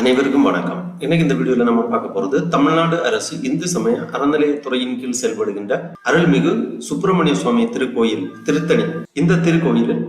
அனைவருக்கும் வணக்கம். இன்னைக்கு இந்த வீடியோல நம்ம பார்க்க போறது தமிழ்நாடு அரசு இந்து சமய அறநிலையத்துறையின் கீழ் செயல்படுகின்ற அருள்மிகு சுப்பிரமணிய சுவாமி திருக்கோயில் திருத்தணி. இந்த திருக்கோயிலில்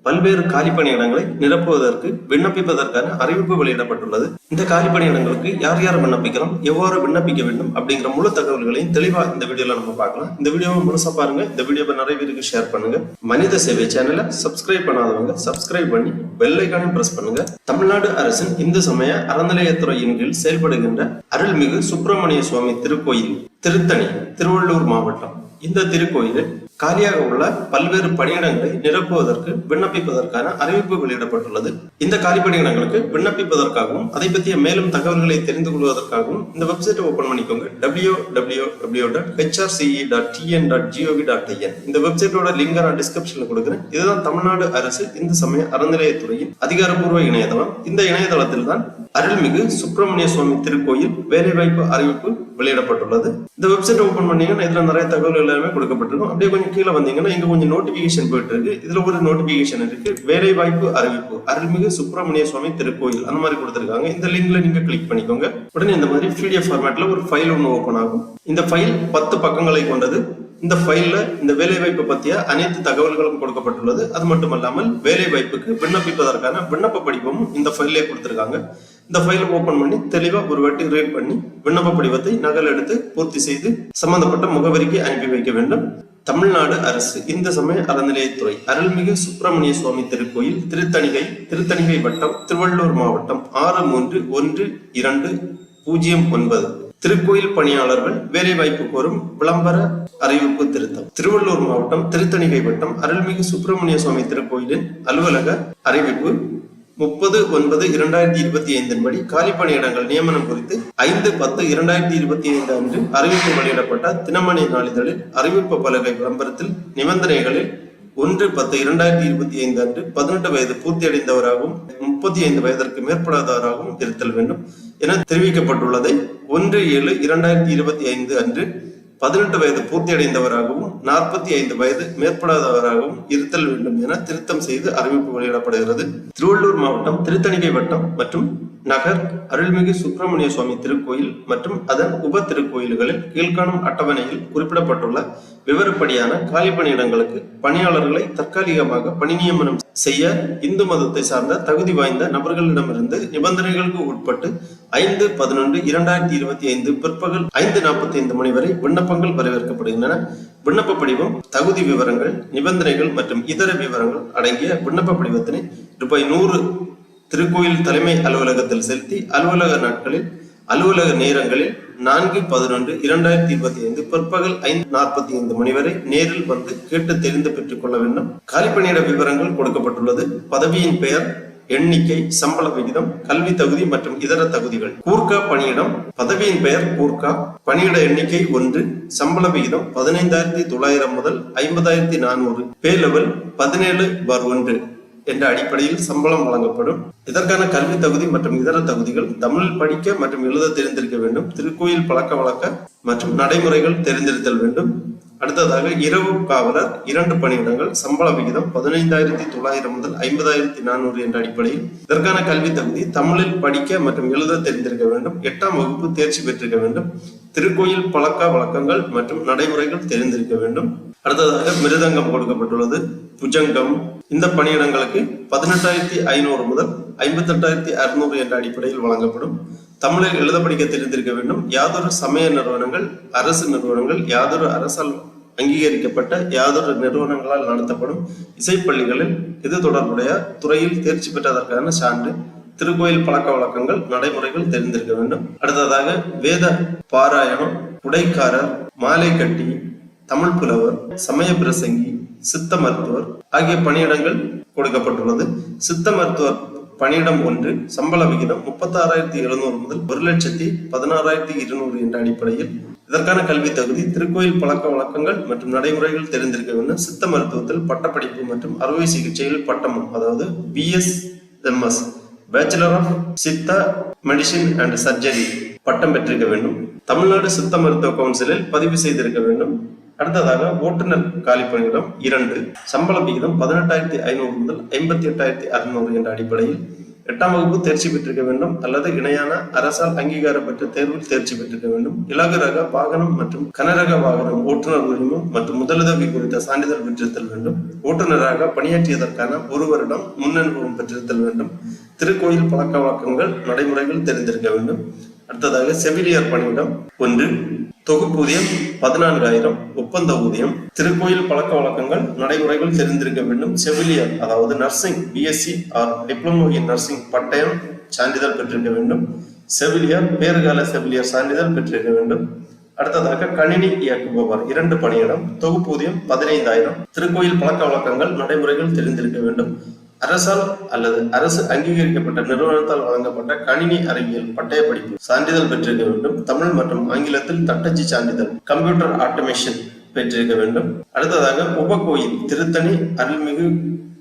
பல்வேறு காலிப்பணியிடங்களை நிரப்புவதற்கு விண்ணப்பிப்பதற்கான அறிவிப்பு வெளியிடப்பட்டுள்ளது. இந்த காலிப்பணியிடங்களுக்கு யார் யார் விண்ணப்பிக்கிறோம், எவ்வாறு விண்ணப்பிக்க வேண்டும் அப்படிங்கிற முழு தகவல்களையும் தெளிவா இந்த வீடியோல நம்ம பார்க்கலாம். இந்த வீடியோவை முழுசா பாருங்க. இந்த வீடியோவை நிறைய பேருக்கு ஷேர் பண்ணுங்க. மனித சேவை சேனலை சப்ஸ்கிரைப் பண்ணாதவங்க சப்ஸ்கிரைப் பண்ணி பெல் ஐகானையும் பிரஸ் பண்ணுங்க. தமிழ்நாடு அரசின் இந்து சமய அறநிலையத்துறையின் கீழ் செயல்படுகின்ற அருள்மிகு சுப்பிரமணிய சுவாமி திருக்கோயில் திருத்தணி, திருவள்ளூர் மாவட்டம். இந்த திருக்கோயிலில் காலியாக உள்ள பல்வேறு பணியிடங்களை நிரப்புவதற்கு விண்ணப்பிப்பதற்கான அறிவிப்பு வெளியிடப்பட்டுள்ளது. இந்த காலி பணியிடங்களுக்கு விண்ணப்பிப்பதற்காகவும் அதை பற்றிய மேலும் தகவல்களை தெரிந்து கொள்வதற்காகவும் இந்த வெப்சைட்டை ஓபன் பண்ணிக்கோங்க. www.hrce.tn.gov.in. இந்த வெப்சைட்டோட லிங்க் நான் டிஸ்கிரிப்ஷன்ல கொடுக்குறேன். இதுதான் தமிழ்நாடு அரசு இந்து சமய அறநிலையத்துறையின் அதிகாரப்பூர்வ இணையதளம். இந்த இணையதளத்தில் தான் அருள்மிகு சுப்பிரமணிய சுவாமி திருக்கோயில் வேலைவாய்ப்பு அறிவிப்பு வெளியிடப்பட்டுள்ளது. இந்த வெப்சைட் ஓபன் பண்ணீங்கன்னா இதுல நிறைய தகவல்கள் எல்லாமே கொடுக்கப்பட்டிருக்கும். அப்படியே கொஞ்சம் கீழே வந்தீங்கன்னா இங்க கொஞ்சம் நோட்டிபிகேஷன் போயிட்டு இருக்கு. இதுல ஒரு நோட்டிபிகேஷன் இருக்கு, வேலைவாய்ப்பு அறிவிப்பு அருள்மிகு சுப்பிரமணிய சுவாமி திருக்கோயில், அந்த மாதிரி கொடுத்திருக்காங்க. இந்த லிங்க்ல நீங்க கிளிக் பண்ணிக்கோங்க. உடனே இந்த மாதிரி PDF ஃபார்மேட்ல ஒரு ஃபைல் ஒன்று ஓபன் ஆகும். இந்த ஃபைல் 10 பக்கங்களை கொண்டது. இந்த ஃபைல்ல இந்த வேலைவாய்ப்பு பற்றிய அனைத்து தகவல்களும் கொடுக்கப்பட்டுள்ளது. அது மட்டுமல்லாமல் வேலைவாய்ப்புக்கு விண்ணப்பிப்பதற்கான விண்ணப்ப படிவமும் இந்த ஃபைல்லே கொடுத்திருக்காங்க. இந்த ஃபைலை ஓபன் பண்ணி தெளிவா ஒரு வாட்டி ரீட் பண்ணி விண்ணப்ப படிவத்தை நகல் எடுத்து பூர்த்தி செய்து சம்பந்தப்பட்ட முகவரிக்கு அனுப்பி வைக்க வேண்டும். தமிழ்நாடு அரசு இந்து சமய அறநிலையத்துறை அருள்மிகு சுப்பிரமணிய சுவாமி திருக்கோயில் திருத்தணிகை வட்டம், திருவள்ளூர் மாவட்டம் 631209. திருக்கோயில் பணியாளர்கள் வேலைவாய்ப்பு கோரும் விளம்பர அறிவிப்பு திருத்தம். திருவள்ளூர் மாவட்டம் திருத்தணிகை வட்டம் அருள்மிகு சுப்பிரமணிய சுவாமி திருக்கோயிலின் அலுவலக அறிவிப்பு 30/9/2025 படி காலிப்பணியிடங்கள் நியமனம் குறித்து 5/10/2025 அன்று அறிவிப்பு வெளியிடப்பட்ட தினமணி நாளிதழில் அறிவிப்பு பலகை விளம்பரத்தில் நிபந்தனைகளில் 1/10/2025 அன்று 18 வயது பூர்த்தியடைந்தவராகவும் 35 வயதிற்கு மேற்படாதவராகவும் இருத்தல் வேண்டும் என தெரிவிக்கப்பட்டுள்ளதை 1/7/2025 அன்று 18 வயது பூர்த்தியடைந்தவராகவும் 45 வயது மேற்படாதவராகவும் இருத்தல் வேண்டும் என திருத்தம் செய்து அறிவிப்பு வெளியிடப்படுகிறது. திருவள்ளூர் மாவட்டம் திருத்தணிகை வட்டம் மற்றும் நகர் அருள்மிகு சுப்பிரமணிய சுவாமி திருக்கோயில் மற்றும் அதன் உப திருக்கோயில்களில் கீழ்காணும் அட்டவணையில் குறிப்பிடப்பட்டுள்ள விவரப்படியான காலிப்பணியிடங்களுக்கு பணியாளர்களை தற்காலிகமாக பணி நியமனம் செய்ய இந்து மதத்தை சார்ந்த தகுதி வாய்ந்த நபர்களிடமிருந்து நிபந்தனைகளுக்கு உட்பட்டு 5/11/2025 பிற்பகல் 5:45 மணி வரை விண்ணப்பங்கள் வரவேற்கப்படுகின்றன. விண்ணப்ப படிவம், தகுதி விவரங்கள், நிபந்தனைகள் மற்றும் இதர விவரங்கள் அடங்கிய விண்ணப்ப படிவத்தினை ₹100 திருக்கோயில் தலைமை அலுவலகத்தில் செலுத்தி அலுவலக நாட்களில் அலுவலக நேரங்களில் 4/11/2025 பிற்பகல் 5:45 மணி வரை நேரில் வந்து கேட்டு தெரிந்து பெற்றுக் கொள்ள வேண்டும். காலிப்பணியிட விவரங்கள் கொடுக்கப்பட்டுள்ளது. பதவியின் பெயர், எண்ணிக்கை, சம்பள விகிதம், கல்வி தகுதி மற்றும் இதர தகுதிகள். கூர்க்கா பணியிடம், பதவியின் பெயர் கூர்க்கா, பணியிட எண்ணிக்கை 1, சம்பள விகிதம் 15,900 முதல் 50,400, பே லெவல் 17/1 என்ற அடிப்படையில் சம்பளம் வழங்கப்படும். இதற்கான கல்வி தகுதி மற்றும் இதர தகுதிகள்: தமிழில் படிக்க மற்றும் எழுத தெரிந்திருக்க வேண்டும். திருக்கோயில் பழக்க வழக்க மற்றும் நடைமுறைகள் தெரிந்திருத்தல் வேண்டும். அடுத்ததாக இரவு காவலர் 2 பணியிடங்கள், சம்பள விகிதம் 15,900 முதல் 50,400 என்ற அடிப்படையில். இதற்கான கல்வி தகுதி: தமிழில் படிக்க மற்றும் எழுத தெரிந்திருக்க வேண்டும். 8ஆம் வகுப்பு தேர்ச்சி பெற்றிருக்க வேண்டும். திருக்கோயில் பழக்க வழக்கங்கள் மற்றும் நடைமுறைகள் தெரிந்திருக்க வேண்டும். அடுத்ததாக மிருதங்கம் கொடுக்கப்பட்டுள்ளது. புஜங்கம். இந்த பணியிடங்களுக்கு 18,500 முதல் 58,600 என்ற அடிப்படையில் வழங்கப்படும். தமிழில் எழுத படிக்க தெரிந்திருக்க வேண்டும். யாதொரு சமய நிறுவனங்கள், அரசு நிறுவனங்கள், யாதொரு அரசால் அங்கீகரிக்கப்பட்ட யாதொரு நிறுவனங்களால் நடத்தப்படும் இசைப்பள்ளிகளில் இது தொடர்புடைய துறையில் தேர்ச்சி பெற்றதற்கான சான்று, திருக்கோயில் பழக்க வழக்கங்கள், நடைமுறைகள் தெரிந்திருக்க வேண்டும். அடுத்ததாக வேத பாராயணம், உடைக்காரர், மாலை கட்டி, தமிழ் புலவர், சமய பிரசங்கி, சித்த மருத்துவர் ஆகிய பணியிடங்கள் கொடுக்கப்பட்டுள்ளது. சித்த மருத்துவர் பணியிடம் 1, சம்பள விகிதம் 36,700 முதல் 1,16,200 என்ற அடிப்படையில். இதற்கான கல்வி தகுதி: திருக்கோயில் பழக்க வழக்கங்கள் மற்றும் நடைமுறைகள் தெரிந்திருக்க வேண்டும். சித்த மருத்துவத்தில் பட்டப்படிப்பு மற்றும் அறுவை சிகிச்சையில் பட்டமும், அதாவது BSMS bachelor of Siddha medicine and surgery பட்டம் பெற்றிருக்க வேண்டும். தமிழ்நாடு சித்த மருத்துவ கவுன்சிலில் பதிவு செய்திருக்க வேண்டும். அடுத்ததாக ஓட்டுநர் காலிப்பணியிடம் 2, சம்பள விகிதம் 18,500 முதல் 58,600 என்ற அடிப்படையில். 8ஆம் வகுப்பு தேர்ச்சி பெற்றிருக்க வேண்டும் அல்லது இணையான அரசால் அங்கீகாரம் பெற்ற தேர்வில் தேர்ச்சி பெற்றிருக்க வேண்டும். இலகு ரக வாகனம் மற்றும் கனரக வாகனம் ஓட்டுநர் உரிமம் மற்றும் முதலுதவி குறித்த சான்றிதழ் பெற்றிருத்தல் வேண்டும். ஓட்டுநராக பணியாற்றியதற்கான 1 வருடம் முன் அனுபவம் பெற்றிருத்தல் வேண்டும். திருக்கோயில் பழக்க வழக்கங்கள் நடைமுறைகள் தெரிந்திருக்க வேண்டும். அடுத்ததாக செவிலியர் பணியிடம் 1 தொகுப்பூதியம் 14,000 ஒப்பந்த ஊதியம். திருக்கோயில் பழக்க வழக்கங்கள் நடைமுறைகள் தெரிந்திருக்க வேண்டும். செவிலியர் அதாவது nursing BSc R diploma in nursing பட்டயம் சான்றிதழ் பெற்றிருக்க வேண்டும். செவிலியர் பேறுகால செவிலியர் சான்றிதழ் பெற்றிருக்க வேண்டும். அடுத்ததாக கணினி இயக்குபவர் 2 பணியிடம் தொகுப்பூதியம் 15,000. திருக்கோயில் பழக்க வழக்கங்கள் நடைமுறைகள் தெரிந்திருக்க வேண்டும். அரசால் அல்லது அரசு அங்கீகரிக்கப்பட்ட நிறுவனத்தால் வழங்கப்பட்ட கணினி அறிவியல் பட்டய படிப்பு சான்றிதழ் பெற்றிருக்க வேண்டும். தமிழ் மற்றும் ஆங்கிலத்தில் தட்டச்சு சான்றிதழ் கம்ப்யூட்டர் ஆட்டோமேஷன் பெற்றிருக்க வேண்டும். அடுத்ததாக உபகோயில் திருத்தணி அருள்மிகு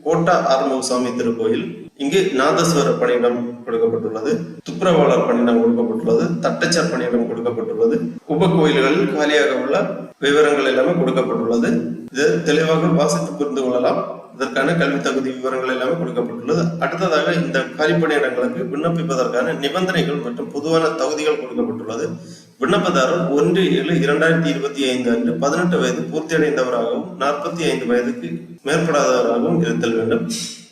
கோட்டா ஆறுமுகசாமி திருக்கோயில். இங்கு நாதஸ்வர பணியிடம் கொடுக்கப்பட்டுள்ளது. துப்புரவாளர் பணியிடம் கொடுக்கப்பட்டுள்ளது. தட்டச்சர் பணியிடம் கொடுக்கப்பட்டுள்ளது. உபகோயில்களில் காலியாக உள்ள விவரங்கள் எல்லாமே கொடுக்கப்பட்டுள்ளது. இது தெளிவாக வாசித்து புரிந்து கொள்ளலாம். இதற்கான கல்வி தகுதி விவரங்கள் எல்லாமே கொடுக்கப்பட்டுள்ளது. அடுத்ததாக இந்த காலிப்பணியிடங்களுக்கு விண்ணப்பிப்பதற்கான நிபந்தனைகள் மற்றும் பொதுவான தகுதிகள் கொடுக்கப்பட்டுள்ளது. விண்ணப்பதாரர் 1/7/2025 அன்று 18 வயது பூர்த்தியடைந்தவராகவும் 45 வயதுக்கு மேற்படாதவராகவும் இருத்தல் வேண்டும்.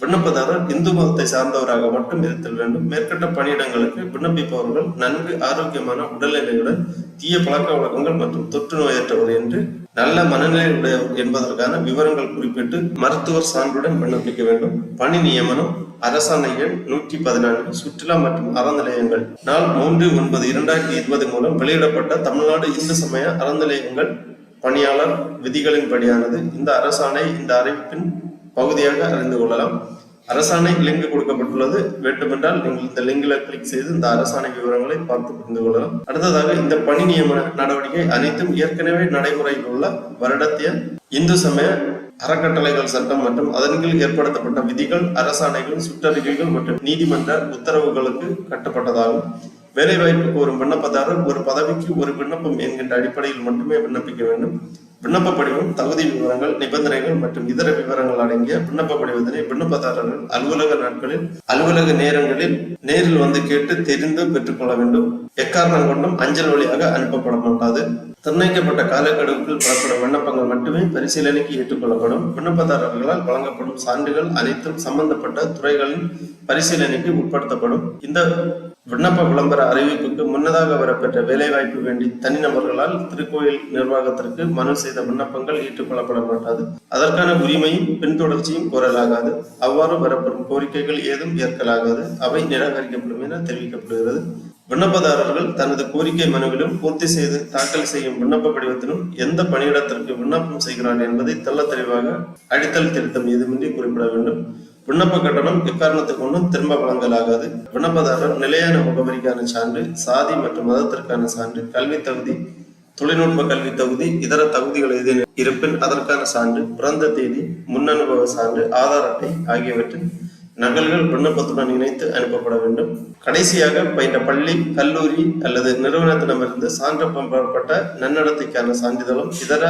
விண்ணப்பதாரர் இந்து மதத்தை சார்ந்தவராக மட்டும் இருத்தல் வேண்டும். மேற்கண்ட பணியிடங்களுக்கு விண்ணப்பிப்பவர்கள் நன்கு ஆரோக்கியமான உடல்நிலையுடன் தீய பழக்க வழக்கங்கள் மற்றும் தொற்று நோயற்றவர் என்று நல்ல மனநிலை உடையவர் என்பதற்கான விவரங்கள் குறிப்பிட்டு மருத்துவர் சான்றுடன் விண்ணப்பிக்க வேண்டும். பணி நியமனம் அரசாணை எண் 114 சுற்றுலா மற்றும் அறநிலையங்கள் நாள் 3/9/2020 மூலம் வெளியிடப்பட்ட தமிழ்நாடு இந்து சமய அறநிலையங்கள் பணியாளர் விதிகளின் படியானது. இந்த அரசாணை இந்த அறிவிப்பின் பகுதியாக அறிந்து கொள்ளலாம். அரசாணை லிங்க் கொடுக்கப்பட்டுள்ளது. வேண்டுமென்றால் நீங்கள் இந்த லிங்கில கிளிக் செய்து இந்த அரசாணை விவரங்களை பார்த்து புரிந்து கொள்ளலாம். அடுத்ததாக இந்த பணி நியமன நடவடிக்கை அனைத்தும் ஏற்கனவே நடைமுறையில் உள்ள வருடத்திய இந்து சமய அறக்கட்டளைகள் சட்டம் மற்றும் அதன் கீழ் ஏற்படுத்தப்பட்ட விதிகள், அரசாணைகள், சுற்றறிக்கைகள் மற்றும் நீதிமன்ற உத்தரவுகளுக்கு கட்டப்பட்டதாகும். வேலைவாய்ப்பு கோரும் விண்ணப்பதாரர் ஒரு பதவிக்கு ஒரு விண்ணப்பம் என்கின்ற அடிப்படையில் மட்டுமே விண்ணப்பிக்க வேண்டும். விண்ணப்ப படிவம், தகுதி விவரங்கள், நிபந்தனைகள் மற்றும் இதர விவரங்கள் அடங்கிய விண்ணப்ப படிவத்தினை விண்ணப்பதாரர்கள் அலுவலக நாட்களில் அலுவலக நேரங்களில் நேரில் வந்து கேட்டு தெரிந்து பெற்றுக்கொள்ள வேண்டும். எக்காரணம் கொண்டும் அஞ்சல் வழியாக அனுப்பப்பட மாட்டாது. நிர்ணயிக்கப்பட்ட காலக்கெடுவுக்குள் பெறப்படும் விண்ணப்பங்கள் மட்டுமே பரிசீலனைக்கு ஏற்றுக்கொள்ளப்படும். விண்ணப்பதாரர்களால் வழங்கப்படும் சான்றுகள் அனைத்தும் சம்பந்தப்பட்ட துறைகளின் பரிசீலனைக்கு உட்படுத்தப்படும். இந்த விண்ணப்ப விளம்பர அறிவிப்புக்கு முன்னதாக வரப்பெற்ற வேலைவாய்ப்பு வேண்டி தனிநபர்களால் திருக்கோயில் நிர்வாகத்திற்கு மனு செய்த விண்ணப்பங்கள் ஏற்றுக்கொள்ளப்பட மாட்டாது. அதற்கான உரிமையும் பின்தொடர்ச்சியும் கோரலாகாது. அவ்வாறு வரப்படும் கோரிக்கைகள் ஏதும் ஏற்கலாகாது. அவை நிராகரிக்கப்படும் என தெரிவிக்கப்படுகிறது. விண்ணப்பதாரர்கள் தனது கோரிக்கை மனுவிலும் பூர்த்தி செய்து தாக்கல் செய்யும் விண்ணப்ப படிவத்திலும் எந்த பணியிடத்திற்கு விண்ணப்பம் செய்கிறார் என்பதை தெள்ள தெளிவாக அடித்தல் திருத்தம் ஏதுமின்றி குறிப்பிட வேண்டும். விண்ணப்ப கட்டணம் எக்காரணத்தை கொண்டும் திரும்ப வழங்கலாகாது. விண்ணப்பதாரர் நிலையான முகவரிக்கான சான்று, சாதி மற்றும் மதத்திற்கான சான்று, கல்வி தகுதி, தொழில்நுட்ப கல்வி தகுதி, இதர தகுதிகள் ஏதேனும் இருப்பின் அதற்கான சான்று, பிறந்த தேதி, முன் அனுபவ சான்று, ஆதார் அட்டை ஆகியவற்றின் நகல்கள் விண்ணப்பத்துடன் இணைத்து அனுப்பப்பட வேண்டும். கடைசியாக பயின்ற பள்ளி, கல்லூரி அல்லது நிறுவனத்திடமிருந்து சான்று பெறப்பட்ட நன்னடத்தைக்கான சான்றிதழும் இதர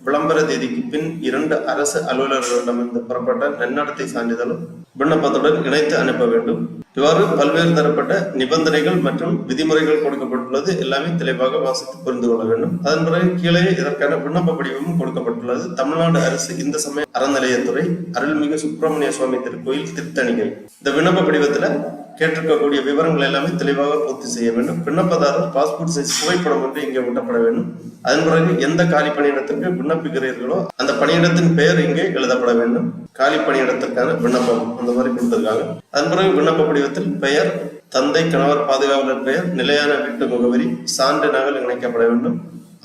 விளம்பர தேதிக்கு பின் 2 அரசு அலுவலர்களிடமிருந்து பெறப்பட்ட நன்னடத்தை சான்றிதழும் விண்ணப்பத்துடன் இணைத்து அனுப்ப வேண்டும். இவ்வாறு பல்வேறு தரப்பட்ட நிபந்தனைகள் மற்றும் விதிமுறைகள் கொடுக்கப்பட்டுள்ளது. எல்லாமே தெளிவாக வாசித்து புரிந்து கொள்ள வேண்டும். அதன் பிறகு கீழே இதற்கான விண்ணப்ப படிவமும் கொடுக்கப்பட்டுள்ளது. தமிழ்நாடு அரசு இந்து சமய அறநிலையத்துறை அருள்மிகு சுப்பிரமணிய சுவாமி திருக்கோயில் திருத்தணிகை. இந்த விண்ணப்ப படிவத்துல கேட்டிருக்கக்கூடிய விவரங்கள் எல்லாமே தெளிவாக பூர்த்தி செய்ய வேண்டும். விண்ணப்பதாரர் பாஸ்போர்ட் சைஸ் புகைப்படம் ஒன்று இங்கே ஒட்டப்பட வேண்டும். அதன் பிறகு எந்த காலி பணியிடத்திற்கு விண்ணப்பிக்கிறீர்களோ அந்த பணியிடத்தின் பெயர் இங்கே எழுதப்பட வேண்டும். காலி பணியிடத்திற்கான விண்ணப்பம் அந்த மாதிரி கொடுத்திருக்காங்க. அதன் பிறகு விண்ணப்ப படிவத்தில் பெயர், தந்தை, கணவர், பாதுகாவலர் பெயர், நிலையான வீட்டு முகவரி, சான்று நகல் இணைக்கப்பட வேண்டும்.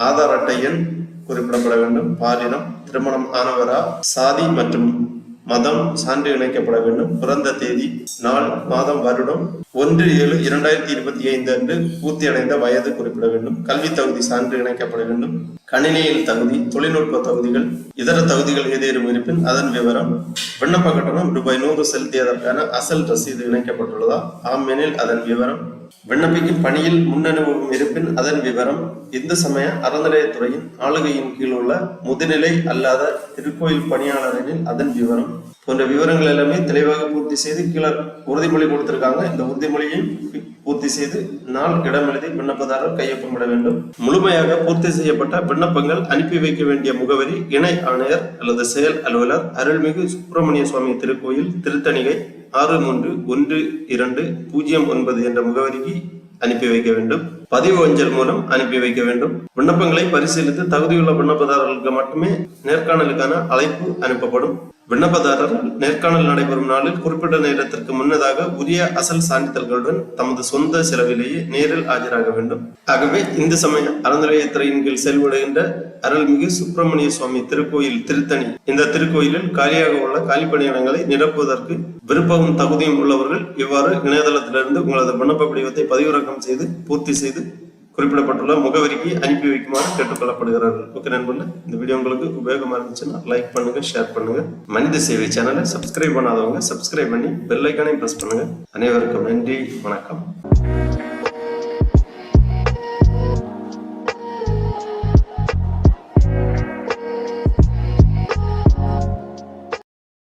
ஆதார் அட்டை எண் குறிப்பிடப்பட வேண்டும். பாலினம், திருமணம் ஆனவரா, சாதி மற்றும் மதம் சான்று இணைக்கப்பட வேண்டும். பிறந்த தேதி, நாள், மாதம், வருடம் 1/7/2025 அன்று பூர்த்தியடைந்த வயது குறிப்பிட வேண்டும். கல்வி தகுதி சான்று இணைக்கப்பட வேண்டும். கணினியில் தகுதி, தொழில்நுட்ப தகுதிகள், இதர தகுதிகள் ஏதேனும் இருப்பின் அதன் விவரம். விண்ணப்ப கட்டணம் ₹100 செலுத்தியதற்கான அசல் ரசீது இணைக்கப்பட்டுள்ளதா? ஆம் எனில் அதன் விவரம். விண்ணப்பிக்கும் பணியில் முன்னனுபவம் இருப்பின் அதன் விவரம். இந்து சமய அறநிலையத்துறையின் ஆளுகையின் கீழ் உள்ள முதுநிலை அல்லாத திருக்கோயில் பணியாளர் எனில் அதன் விவரம். போன்ற விவரங்கள் எல்லாமே தெளிவாக பூர்த்தி செய்து கீழே உறுதிமொழி கொடுத்திருக்காங்க. இந்த உறுதிமொழியும் பூர்த்தி செய்து நாள் இடம் எழுதி விண்ணப்பதாரர் கையொப்பமிட வேண்டும். முழுமையாக பூர்த்தி செய்யப்பட்ட விண்ணப்பங்கள் அனுப்பி வைக்க வேண்டிய முகவரி இணை ஆணையர் அல்லது செயல் அலுவலர், அருள்மிகு சுப்பிரமணிய சுவாமி திருக்கோயில், திருத்தணிகை 6312009 என்ற முகவரிக்கு அனுப்பி வைக்க வேண்டும். பதிவு அஞ்சல் மூலம் அனுப்பி வைக்க வேண்டும். விண்ணப்பங்களை பரிசீலித்து தகுதியுள்ள விண்ணப்பதாரர்களுக்கு மட்டுமே நேர்காணலுக்கான அழைப்பு அனுப்பப்படும். விண்ணப்பதாரர்கள் நேர்காணல் நடைபெறும் நாளில் குறிப்பிட்ட நேரத்திற்கு முன்னதாக உரிய அசல் சான்றிதழ்களுடன் தமது சொந்த செலவிலேயே நேரில் ஆஜராக வேண்டும். ஆகவே இந்து சமய அறநிலையத்துறையின் கீழ் செயல்படுகின்ற அருள்மிகு சுப்பிரமணிய சுவாமி திருக்கோயில் திருத்தணி, இந்த திருக்கோயிலில் காலியாக உள்ள காலிப்பணியிடங்களை நிரப்புவதற்கு விருப்பமும் தகுதியும் உள்ளவர்கள் இவ்வாறு இணையதளத்திலிருந்து உங்களது விண்ணப்ப படிவத்தை பதிவிறக்கம் செய்து பூர்த்தி செய்து குறிப்பிடப்பட்டுள்ள முகவரிக்கு அனுப்பி வைக்குமாறு கேட்டுக்கொள்ளப்படுகிறார்கள். ஓகே நண்பர்களே, இந்த வீடியோ உங்களுக்கு உபயோகமா இருந்துச்சுன்னா லைக் பண்ணுங்க, ஷேர் பண்ணுங்க. மனித சேவை சேனலை சப்ஸ்கிரைப் பண்ணாதவங்க சப்ஸ்கிரைப் பண்ணி பெல் ஐக்கானையும் பிரஸ் பண்ணுங்க. அனைவருக்கும் நன்றி, வணக்கம்.